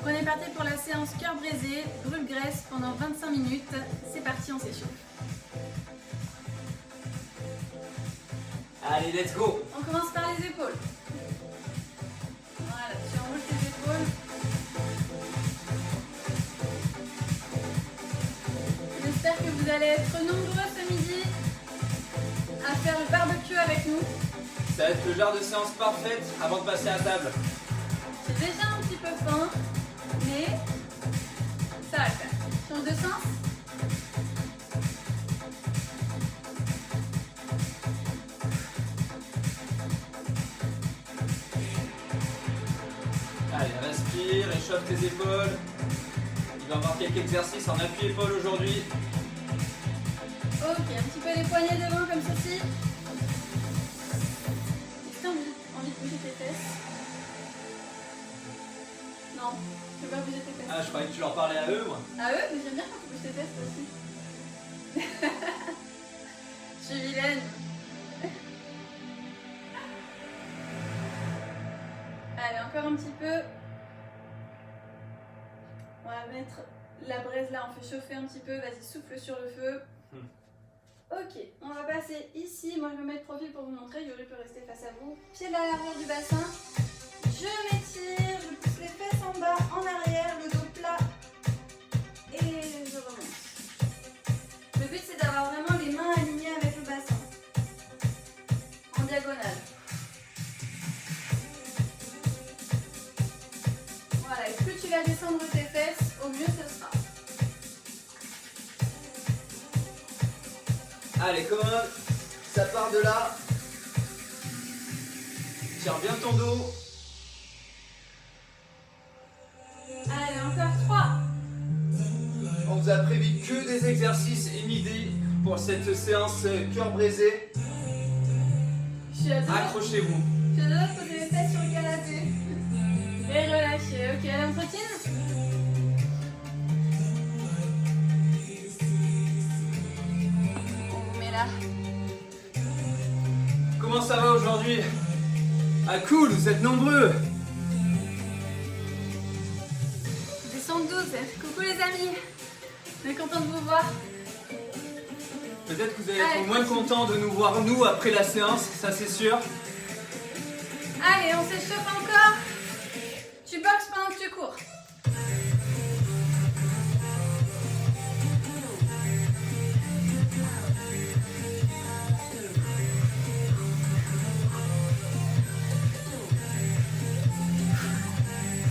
on est parti pour la séance cœur brisé, brûle graisse pendant 25 minutes. C'est parti, on s'échauffe. Allez, let's go. On commence par les épaules. Voilà, tu enroules tes épaules. J'espère que vous allez être nombreux ce midi à faire le barbecue avec nous. Ça va être le genre de séance parfaite avant de passer à table. J'ai déjà un petit peu faim, mais ça va le faire. Change de sens. Allez, respire, échauffe tes épaules. Il va y avoir quelques exercices en appui-épaule aujourd'hui. Ok, un petit peu les poignets devant comme ceci. Est-ce que t'as envie de bouger tes fesses? Non, je veux pas bouger tes fesses. Ah, je croyais que tu leur parlais à eux, moi. Ah eux, mais j'aime bien quand tu bouges tes fesses toi aussi. Je suis vilaine. Allez, encore un petit peu. On va mettre la braise là, on fait chauffer un petit peu. Vas-y, souffle sur le feu. Ok, on va passer ici. Moi, je me mets de profil pour vous montrer. Yuri peut rester face à vous. Pied à l'arrière du bassin. Je m'étire, je pousse les fesses en bas, en arrière, le dos plat. Et je remonte. Le but, c'est d'avoir vraiment les mains alignées avec le bassin. En diagonale. Voilà, et plus tu vas descendre tes fesses, au mieux ce sera. Allez, commode. Ça part de là. Tiens bien ton dos. Allez, encore 3. On vous a prévu que des exercices et midi pour cette séance cœur brisé. Je suis à deux. Accrochez-vous. Je dois poser les fesses sur le canapé. Et relâcher. Ok, allez, on trottine. On vous met là. Comment ça va aujourd'hui? Ah cool, vous êtes nombreux. Descente 12. Coucou les amis. On est content de vous voir. Peut-être que vous allez être moins contents de nous voir nous après la séance, ça c'est sûr. Allez, on s'échauffe encore. Tu boxes pendant que tu cours.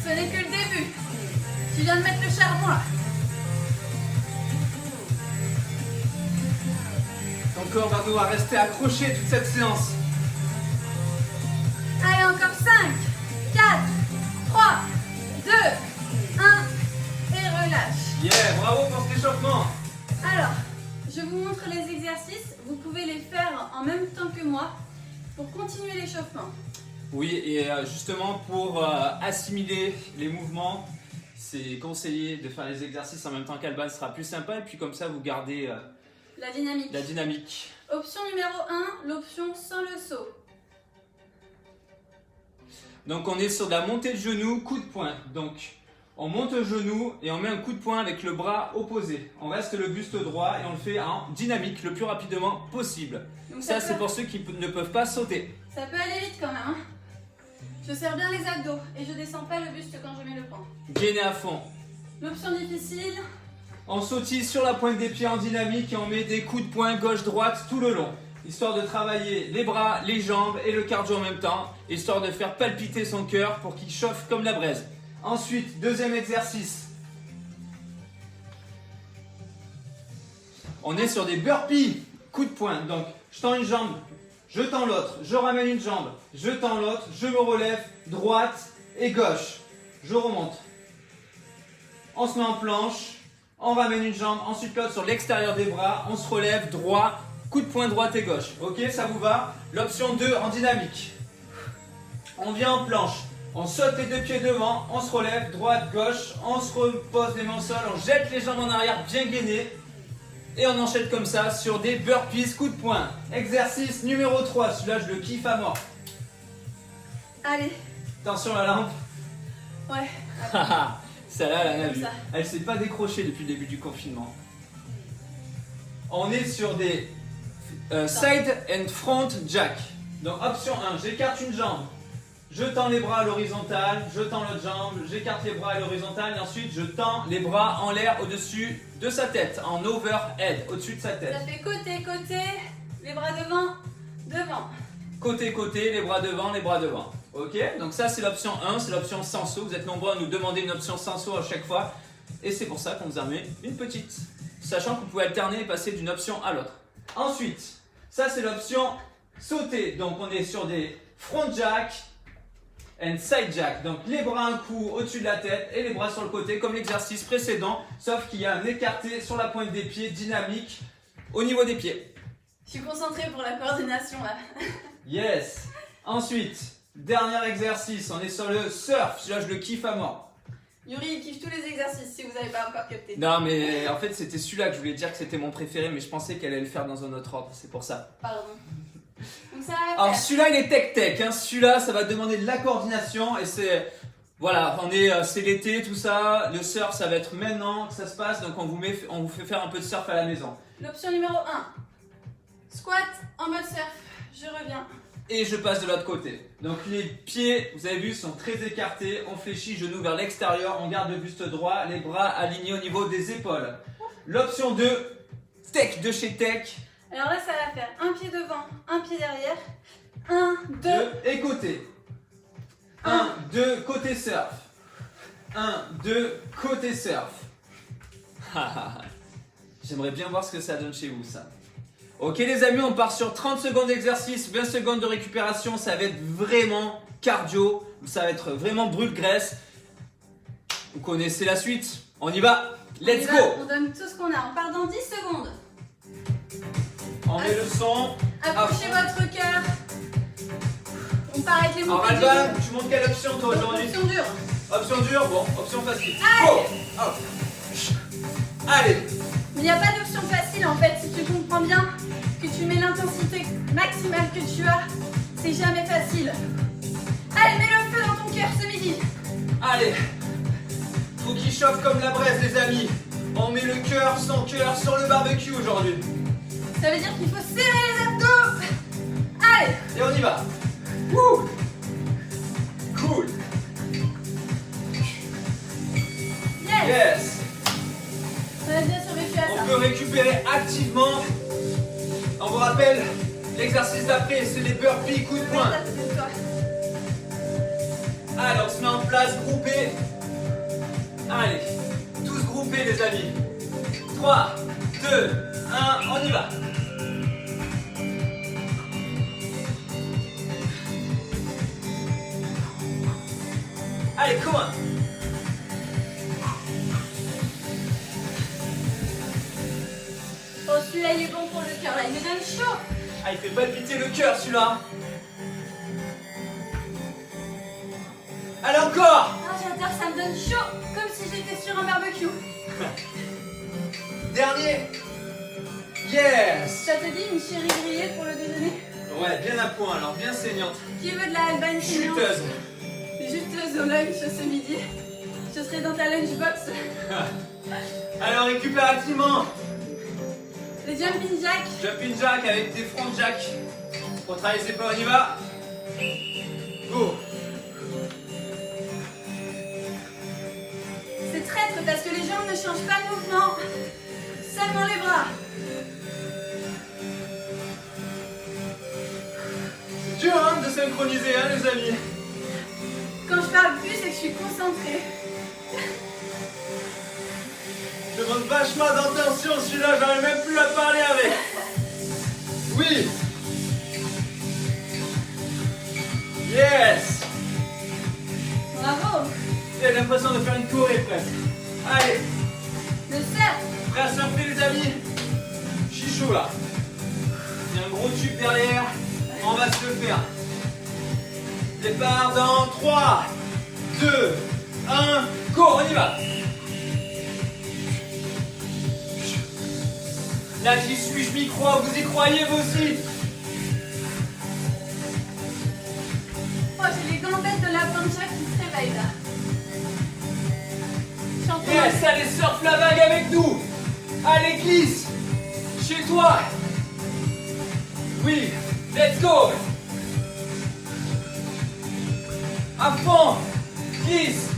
Ce n'est que le début. Tu viens de mettre le charbon là. Ton corps va devoir rester accroché toute cette séance. Allez, encore 5, 4, 3, 2, 1 et relâche. Yeah, bravo pour cet échauffement. Alors, je vous montre les exercices. Vous pouvez les faire en même temps que moi pour continuer l'échauffement. Oui, et justement pour assimiler les mouvements, c'est conseillé de faire les exercices en même temps qu'Alban, ce sera plus sympa et puis comme ça vous gardez La dynamique. la dynamique. Option numéro 1, l'option sans le saut. Donc on est sur de la montée de genou, coup de poing. Donc on monte le genou et on met un coup de poing avec le bras opposé. On reste le buste droit et on le fait en dynamique le plus rapidement possible. Donc Ça c'est pour ceux qui ne peuvent pas sauter. Ça peut aller vite quand même. Hein. Je serre bien les abdos et je descends pas le buste quand je mets le poing. Gainez à fond. L'option difficile, On sautille sur la pointe des pieds en dynamique et on met des coups de poing gauche-droite tout le long. Histoire de travailler les bras, les jambes et le cardio en même temps. Histoire de faire palpiter son cœur pour qu'il chauffe comme la braise. Ensuite, deuxième exercice. On est sur des burpees. Coup de poing. Donc, je tends une jambe, je tends l'autre, je ramène une jambe, je tends l'autre, je me relève, droite et gauche. Je remonte. On se met en planche, on ramène une jambe, ensuite l'autre sur l'extérieur des bras, on se relève, droit, coup de poing droite et gauche. Ok, ça vous va? L'option 2 en dynamique. On vient en planche, on saute les deux pieds devant, on se relève, droite, gauche, on se repose les mains au sol, on jette les jambes en arrière bien gainées. Et on enchaîne comme ça sur des burpees, coup de poing. Exercice numéro 3, celui-là je le kiffe à mort. allez, Attention à la lampe. ouais. Celle-là, elle en a vu. Ça. Elle s'est pas décrochée depuis le début du confinement. On est sur des side and front jack. Donc option 1, j'écarte une jambe. Je tends les bras à l'horizontale, je tends l'autre jambe, j'écarte les bras à l'horizontale et ensuite je tends les bras en l'air au-dessus de sa tête, en overhead, au-dessus de sa tête. Ça fait côté, côté, les bras devant, devant. Côté, côté, les bras devant, les bras devant. Ok, donc ça c'est l'option 1, c'est l'option sans saut. Vous êtes nombreux à nous demander une option sans saut à chaque fois. Et c'est pour ça qu'on vous a mis une petite. Sachant que vous pouvez alterner et passer d'une option à l'autre. Ensuite, ça c'est l'option sauter. Donc on est sur des front jack and side jack. Donc les bras un coup au-dessus de la tête et les bras sur le côté comme l'exercice précédent. Sauf qu'il y a un écarté sur la pointe des pieds dynamique au niveau des pieds. Je suis concentrée pour la coordination là. Yes. Ensuite, dernier exercice, on est sur le surf. Celui-là, je le kiffe à mort. Yuri, il kiffe tous les exercices si vous n'avez pas encore capté. Non, mais en fait, c'était celui-là que je voulais dire que c'était mon préféré, mais je pensais qu'elle allait le faire dans un autre ordre. C'est pour ça. Pardon. Donc ça va Alors, faire. celui-là, il est tech-tech. Hein. Celui-là, ça va demander de la coordination et c'est. Voilà, c'est l'été, tout ça. Le surf, ça va être maintenant que ça se passe, donc on vous fait faire un peu de surf à la maison. L'option numéro 1. Squat en mode surf. Je reviens. Et je passe de l'autre côté. Donc les pieds, vous avez vu, sont très écartés. On fléchit, genoux vers l'extérieur. On garde le buste droit, les bras alignés au niveau des épaules. L'option 2, tech de chez Tech. Alors là, ça va faire un pied devant, un pied derrière. 1, 2. 2 et côté. 1, 2, côté surf. 1, 2, côté surf. J'aimerais bien voir ce que ça donne chez vous, ça. Ok les amis, on part sur 30 secondes d'exercice, 20 secondes de récupération, ça va être vraiment cardio, ça va être vraiment brûle-graisse. Vous connaissez la suite, on y va, let's go. On donne tout ce qu'on a, on part dans 10 secondes. On met le son. Approchez votre cœur. On part avec les mots. Alors Alba, tu montes quelle option toi aujourd'hui? Option dure. Option dure, bon, option facile. Allez. Go. Hop. Allez. Mais il n'y a pas d'option facile en fait, si tu comprends bien que tu mets l'intensité maximale que tu as, c'est jamais facile. Allez, mets le feu dans ton cœur ce midi. Allez. Faut qu'il chauffe comme la braise les amis. On met le cœur, son cœur sur le barbecue aujourd'hui. Ça veut dire qu'il faut serrer les abdos. Allez. Et on y va. Wouh. Cool. Yes. Yes. On a bien survécu à ça. On peut récupérer activement. On vous rappelle, l'exercice d'après, c'est les burpees coup de poing. Mets ta tête de toi. Allez, on se met en place, groupé. Allez, tous groupés les amis. 3, 2, 1, on y va. Allez, come on. Oh, celui-là, il est bon pour le cœur, là, il me donne chaud. Ah, il fait palpiter le cœur celui-là. Allez, encore. Ah, j'adore, ça me donne chaud, comme si j'étais sur un barbecue. Dernier. Yes. Ça te dit une chérie grillée pour le déjeuner? Ouais, bien à point alors, bien saignante. Qui veut de la Albanie saignante? Chuteuse. Juteuse au lunch ce midi. Je serai dans ta lunchbox. Allez, on récupère activement. Les jumping jacks. Jumping jack avec des front jack. On travaille les épaules, on y va. Go. C'est traître parce que les jambes ne changent pas de mouvement. Seulement les bras. C'est dur hein, de synchroniser hein, les amis. Quand je parle plus, c'est que je suis concentrée. Je demande vachement d'attention celui-là, j'arrive même plus à parler avec. Oui. Yes. Bravo. J'ai l'impression de faire une choré presque. Allez, Le cerf. prêt à surfer les amis. Je suis chaud là. Il y a un gros tube derrière. On va se le faire. Départ dans 3, 2, 1, go, on y va. Là j'y suis, je m'y crois, vous y croyez vous aussi? Oh, j'ai les gambettes de la plancha qui se réveillent là. Yes, allez, surfe la vague avec nous. Allez, glisse. Chez toi. Oui, let's go. À fond. Glisse.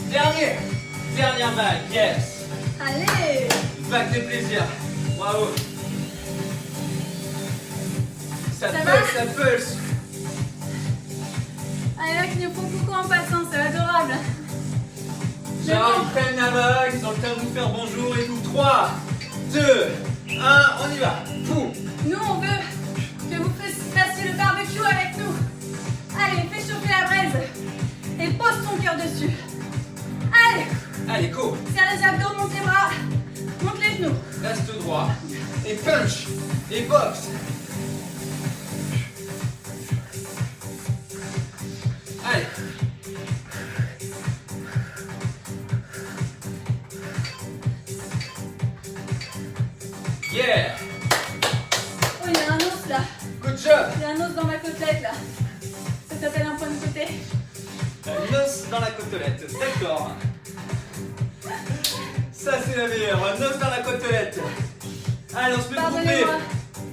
Dernière vague, yes. Allez. Vague de plaisir. Bravo. Ça va? pulse, ça pulse. Allez, là, qui nous font coucou en passant, c'est adorable. Genre, ils prennent la vague, ils ont le temps de vous faire bonjour et tout. 3, 2, 1, on y va. Poum. Nous, on veut que vous fassiez le barbecue avec nous. Allez, fais chauffer la braise. Et pose ton cœur dessus. Allez, Allez, go. serre les abdos, monte les bras, monte les genoux. Reste droit. Et punch. Et boxe. Allez. Yeah. Oh, il y a un os là. Good job. Il y a un os dans ma côtelette là. Ça s'appelle un point de côté. Un os dans la côtelette. D'accord. Ça, c'est la meilleure. Un os dans la côtelette. Allez, on se met groupé. Pardonnez-moi.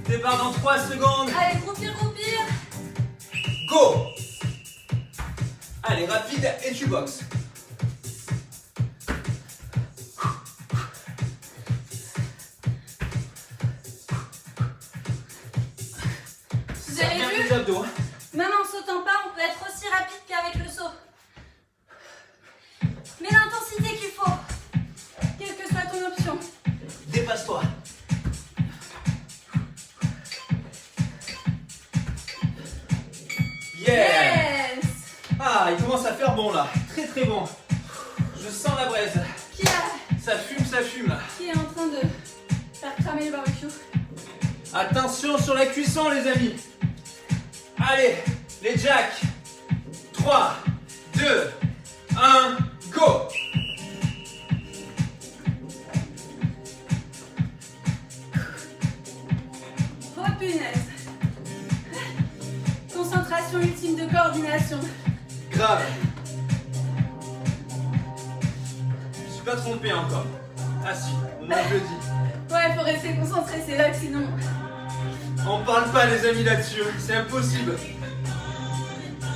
Départ dans 3 secondes. Allez, groupir, groupir. Go. Allez, rapide et tu boxes. Vous avez Bien vu? les abdos. Même en sautant pas, on peut être aussi rapide qu'avec le saut. Mais l'intensité qu'il faut, quelle que soit ton option. Dépasse-toi. Yeah. Yes. Ah, il commence à faire bon là. Très très bon. Je sens la braise. Qui Ça fume là. est en train de faire cramer le barbecue? Attention sur la cuisson les amis. Allez, les jacks. 3, 2, 1, go. Oh punaise. Concentration ultime de coordination. Grave. Je suis pas trompé encore. Ah si, au moins je le dis. Ouais, faut rester concentré, c'est là que sinon. On parle pas les amis là-dessus, c'est impossible.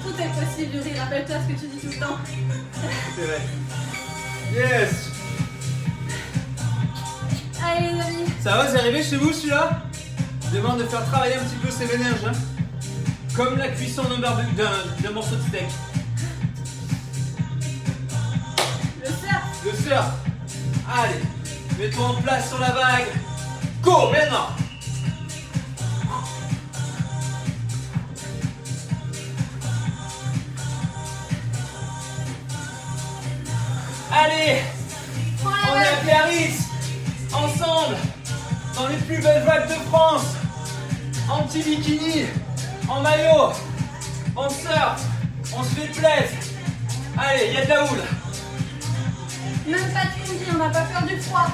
Tout est possible, Yuri, rappelle-toi ce que tu dis tout le temps. C'est vrai. Yes. Allez les amis. Ça va, c'est arrivé chez vous celui-là? Je demande de faire travailler un petit peu ses méninges. Hein. Comme la cuisson d'un morceau de steak. Le surf. Le surf. Allez, mets-toi en place sur la vague. Go maintenant. Allez, Prends la on est à vague. Biarritz, ensemble, dans les plus belles vagues de France, en petit bikini, en maillot, on surfe, on se fait plaisir. Allez, il y a de la houle. Même pas de combi, on n'a pas peur du froid.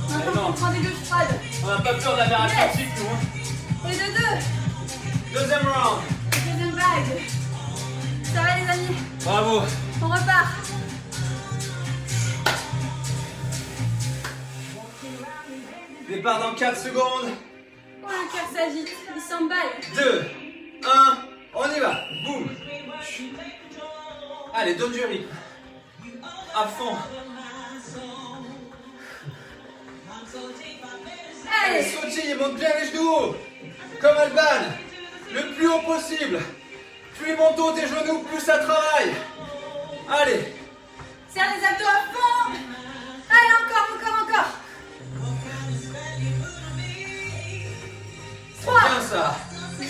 Maintenant non. on prend des douches froides. On n'a pas peur de la mer Yes. Atlantique, nous. Hein. Et de deux. Deuxième round. Deuxième vague. Ça va les amis? Bravo. On repart. Départ dans 4 secondes. Oh, le cœur s'agite, il s'emballe. 2, 1, on y va. Boum. Allez, donne du rythme. À fond. Allez, Allez. sautille, monte bien les genoux. Comme Alban. Le plus haut possible. Plus les montes haut tes genoux, plus ça travaille. Allez. Serre les abdos à fond. Allez, encore. C'est 3, bien ça. 2,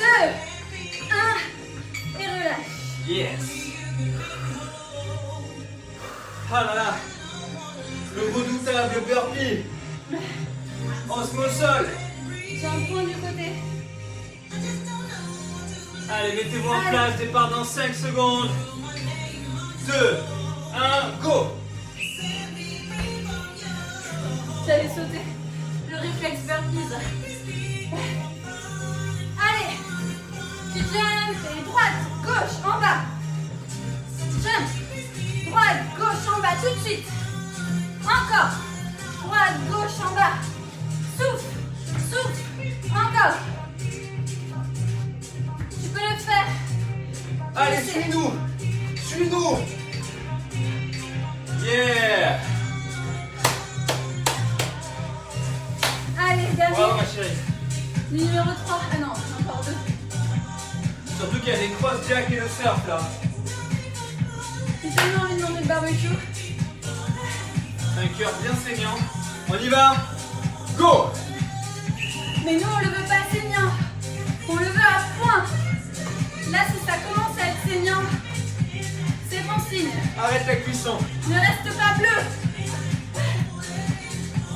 1. Et relâche. Yes. Ah là là. Le redoutable burpee. On se met au sol. J'ai un point du côté. Allez, mettez-vous en place. Départ dans 5 secondes. 2, 1, go. J'avais sauté. Le réflexe burpees. Allez. Tu jumps et droite, gauche, en bas. Jump. Droite, gauche, en bas, tout de suite. Encore. Droite, gauche, en bas. Souffle, souffle. Encore. Tu peux le faire. Allez, suis-nous. Suis-nous. Yeah. Allez, dernier. Bravo ma chérie. Numéro 3. Ah non, encore 2. Surtout qu'il y a des cross jack et le surf là. J'ai tellement envie de manger le barbecue. Un cœur bien saignant. On y va. Go. Mais nous, on le veut pas saignant. On le veut à point. Là, si ça commence à être saignant, c'est bon signe. Arrête la cuisson. Ne reste pas bleu.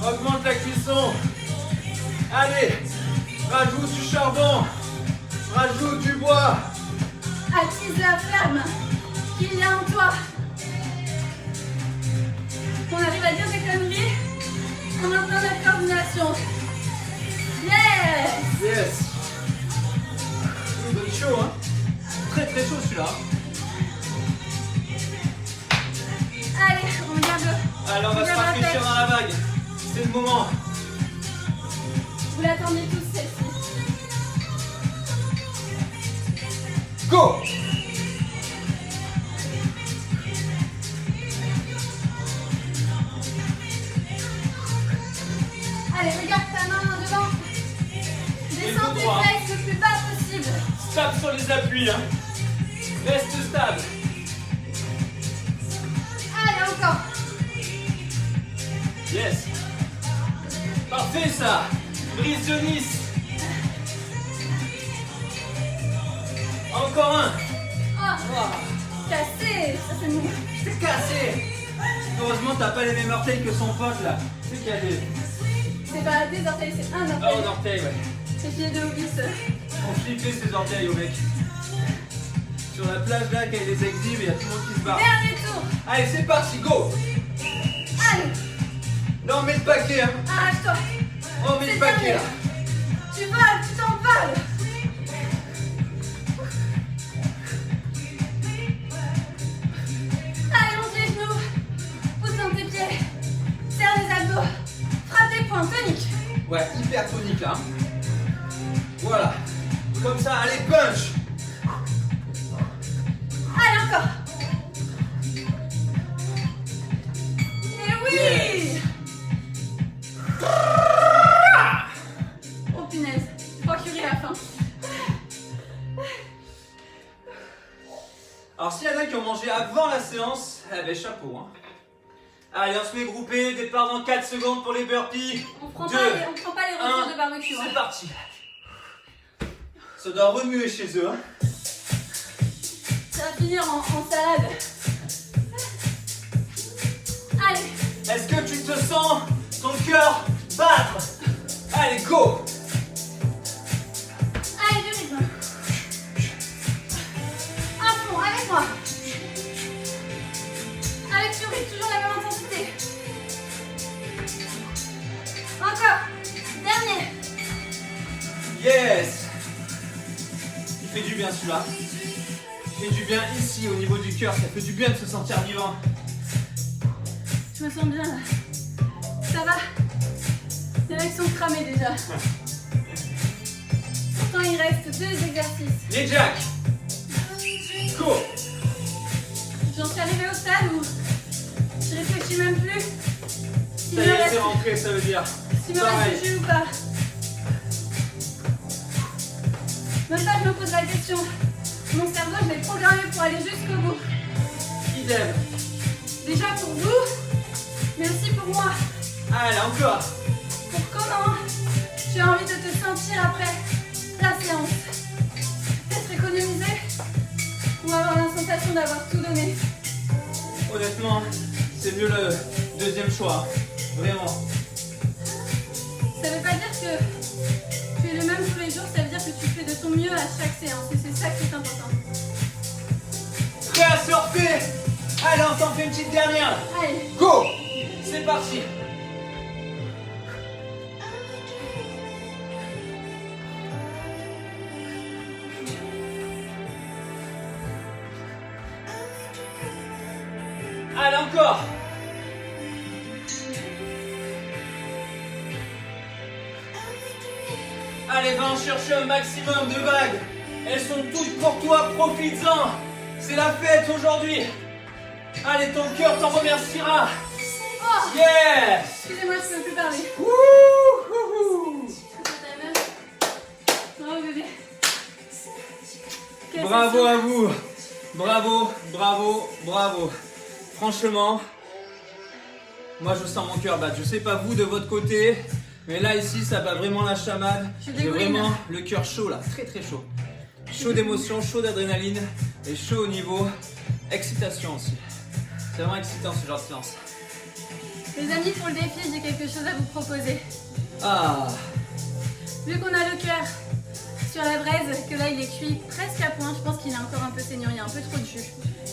Augmente la cuisson. Allez. Rajoute du charbon. Rajoute du bois. Attise la flamme qu'il y a en toi. On arrive à dire des conneries en maintenant notre coordination. Yes! Yes. Il est chaud hein. Très très chaud celui-là. Allez, on regarde le. Allez, on va se regarde la rafraîchir tête. dans la vague. C'est le moment. Vous l'attendez tous celle-ci. Go. Allez, regarde ta main devant. Descends tes droit. fesses le plus bas possible. Stable sur les appuis hein. Reste stable. Allez, encore. Yes. Parfait ça. Brise de Nice. Encore un. Oh, cassé. Ça, c'est bon. C'est cassé. Heureusement t'as pas les mêmes orteils que son pote là. C'est cadet. C'est pas des orteils, c'est un Ah, aux orteil. orteils ouais. C'est pied de hobby. On flippait ses orteils au mec. Sur la plage là, quand il les exhibe, il y a tout le monde qui se barre. Dernier tour. Allez, c'est parti, go. Allez, Là, on met le paquet, hein. arrache-toi. On met C'est le paquet terminé. là. Tu voles, tu t'envoles. Allez, monte les genoux. Pousse dans tes pieds. Serre les abdos. Frappe tes poings, tonique. Ouais, hyper tonique là. Voilà. Comme ça, allez, punch. Allez, encore. Et oui. Yes. Oh punaise, je crois qu'il y a la fin. Alors, s'il y en a qui ont mangé avant la séance, eh ben, chapeau, hein. Allez, on se met groupé. Départ dans 4 secondes pour les burpees. On prend Deux, pas les retours de barbecue. C'est Hein. parti. Ça doit remuer chez eux, hein. Ça va finir en salade. Allez, Est-ce que tu te sens ton cœur battre? Allez, go. allez, du rythme. À fond, avec moi. Avec du rythme, toujours la même intensité. Encore. Dernier. Yes. Il fait du bien celui-là. Il fait du bien ici au niveau du cœur. Ça fait du bien de se sentir vivant. Je me sens bien là. Ça va. Les mecs sont cramés déjà. Pourtant, il reste 2 exercices. Les jacks. Go. J'en suis arrivée au stade où je réfléchis même plus s'il Ça me y est, reste, c'est rentré, ça veut dire. s'il me Pareil. reste du jus ou pas. Même pas je me pose la question. Mon cerveau, je l'ai programmé pour aller jusqu'au bout. Idem. Déjà pour vous, mais aussi pour moi. Allez, encore. Pour comment j'ai envie de te sentir après la séance. Peut-être économiser ou avoir la sensation d'avoir tout donné. Honnêtement, c'est mieux le deuxième choix. Vraiment. Ça veut pas dire que tu es le même tous les jours, ça veut dire que tu fais de ton mieux à chaque séance et c'est ça qui est important. Prêt à surfer. Allez, on s'en fait une petite dernière. Allez, Go. C'est parti. Allez, encore. Allez, va en chercher un maximum de vagues. Elles sont toutes pour toi, profites-en. C'est la fête aujourd'hui. Allez, ton cœur t'en remerciera. Oh, Yes. excusez-moi, je peux plus parler. Wouhou. Oh bébé. Quelle Bravo sensation. à vous. Bravo, bravo, bravo. Franchement, moi je sens mon cœur battre. Je sais pas vous de votre côté, mais là ici ça bat vraiment la chamade. Je suis J'ai dégouline. vraiment le cœur chaud là, très très chaud. Chaud d'émotion, chaud d'adrénaline et chaud au niveau excitation aussi. C'est vraiment excitant ce genre de séance. Les amis, pour le défi, j'ai quelque chose à vous proposer. Ah, Vu qu'on a le cœur sur la braise, que là il est cuit presque à point, je pense qu'il est encore un peu saignant, il y a un peu trop de jus.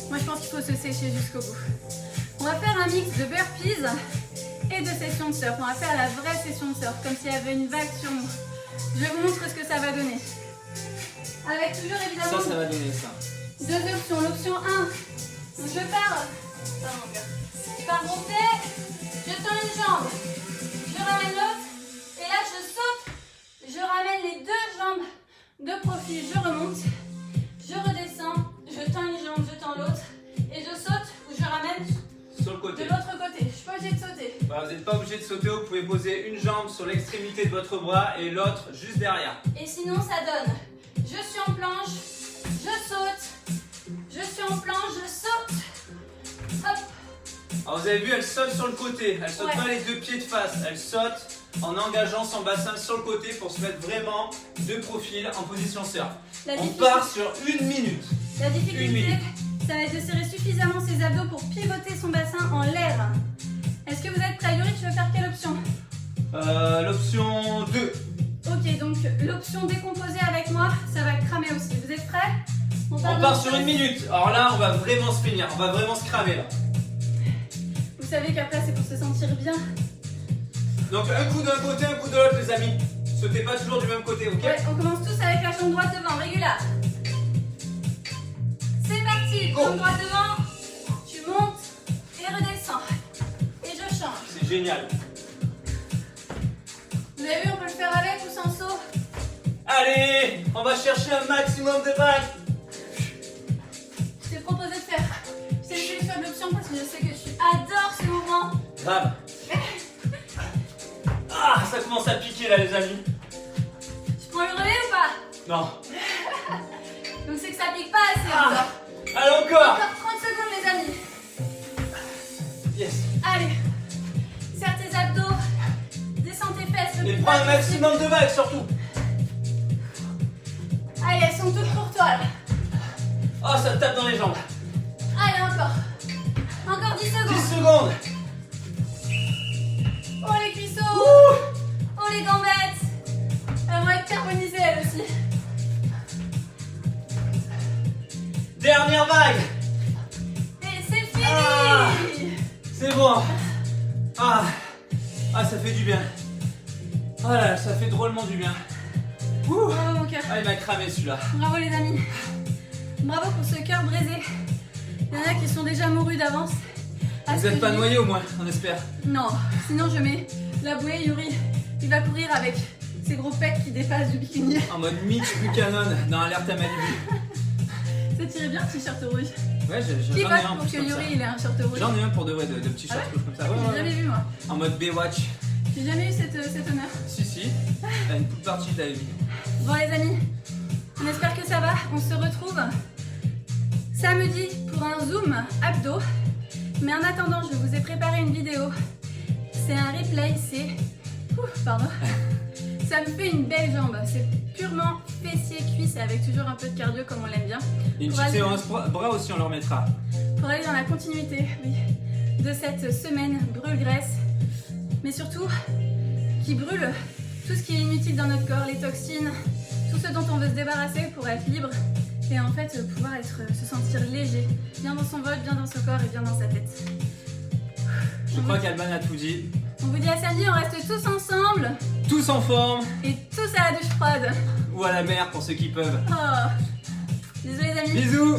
Moi je pense qu'il faut se sécher jusqu'au bout. On va faire un mix de burpees et de session de surf. On va faire la vraie session de surf, comme s'il y avait une vague sur nous. Je vous montre ce que ça va donner. Avec toujours évidemment ça va donner ça. deux options. L'option 1, donc je pars, pardon, mon cœur. Je pars monter, je tends une jambe, je ramène l'autre, et là je saute, je ramène les deux jambes de profil, je remonte, je redescends, je tends une jambe, je tends l'autre, et je saute ou je ramène Sur le de côté. l'autre côté. Je suis pas obligée de sauter. Voilà, vous n'êtes pas obligé de sauter, vous pouvez poser une jambe sur l'extrémité de votre bras et l'autre juste derrière. Et sinon ça donne, je suis en planche, je saute, je suis en planche, je saute, hop. Alors vous avez vu, elle saute sur le côté, elle saute Ouais. pas les deux pieds de face, elle saute en engageant son bassin sur le côté pour se mettre vraiment de profil en position surf. La On difficulté- part sur 1 minute. La Une difficulté, minute. ça va être de serrer suffisamment ses abdos pour pivoter son bassin en l'air. Est-ce que vous êtes prêts, Yuri? Tu veux faire quelle option? L'option 2. Ok, donc l'option décomposée avec moi, ça va cramer aussi. Vous êtes prêts? On part sur 1 minute. Alors là, on va vraiment se finir, on va vraiment se cramer là. Vous savez qu'après, c'est pour se sentir bien. Donc un coup d'un côté, un coup de l'autre les amis. Sautez pas toujours du même côté, ok? Ouais, on commence tous avec la jambe droite devant, régulière. C'est parti, Go. jambe droite devant, tu montes et redescends. Et je change. C'est génial. Vous avez vu, on peut le faire avec ou sans saut. Allez, on va chercher un maximum de vagues. Je t'ai proposé de faire. Je t'ai laissé le choix de l'option parce que je sais que tu adores ce mouvement. Grave. Ah, ça commence à piquer là les amis. Je prends le relais ou pas? Non. Donc c'est que ça pique pas assez Ah. encore. Allez encore. Encore 30 secondes les amis. Yes. Allez. Serre tes abdos. Descends tes fesses. le Et plus prends bas un possible. maximum de vagues surtout. Allez, elles sont toutes pour toi là. Oh, ça tape dans les jambes. Allez, encore. Encore 10 10 secondes. secondes. Oh les cuisseaux. Oh les gambettes. Elles vont être carbonisées elles aussi. Dernière vague. Et c'est fini. Ah. C'est bon. Ah, ça fait du bien. Ah là, ça fait drôlement du bien. Ouh. Bravo mon cœur. Ah, il m'a cramé celui-là. Bravo les amis. Bravo pour ce cœur brisé. Il y en a qui sont déjà mourus d'avance. À Vous ce n'êtes que pas je dis. noyé au moins, on espère. Non, sinon je mets la bouée, Yuri. Il va courir avec ses gros pecs qui dépassent du bikini. En mode Mitch Buchanan dans Alerte à Malibu. Ça tirait bien le t-shirt rouge. Ouais, Qui j'en ai vote un pour plus que comme ça. Yuri il ait un short rouge? J'en ai un pour de vrai, de petits Ah shorts ouais rouges comme ça. Ouais, J'ai ouais, jamais ouais. vu moi. En mode Baywatch. J'ai jamais eu cet honneur. Si. T'as une poule partie de la vie. Bon les amis, on espère que ça va. On se retrouve samedi pour un zoom abdos. Mais en attendant, je vous ai préparé une vidéo. C'est un replay, c'est... Ouh, pardon. Ça me fait une belle jambe. C'est purement fessier, cuisse et avec toujours un peu de cardio comme on l'aime bien. Et une Pour petite aller- séance bras aussi, on leur mettra. Pour aller dans la continuité, oui, de cette semaine brûle-graisse. Mais surtout, qui brûle tout ce qui est inutile dans notre corps, les toxines, tout ce dont on veut se débarrasser pour être libre et en fait pouvoir se sentir léger, bien dans son vol, bien dans son corps et bien dans sa tête. Je crois qu'Alban a tout dit. On vous dit à samedi, on reste tous ensemble Tous en forme, et tous à la douche froide. ou à la mer pour ceux qui peuvent. Oh. Désolé les amis. Bisous.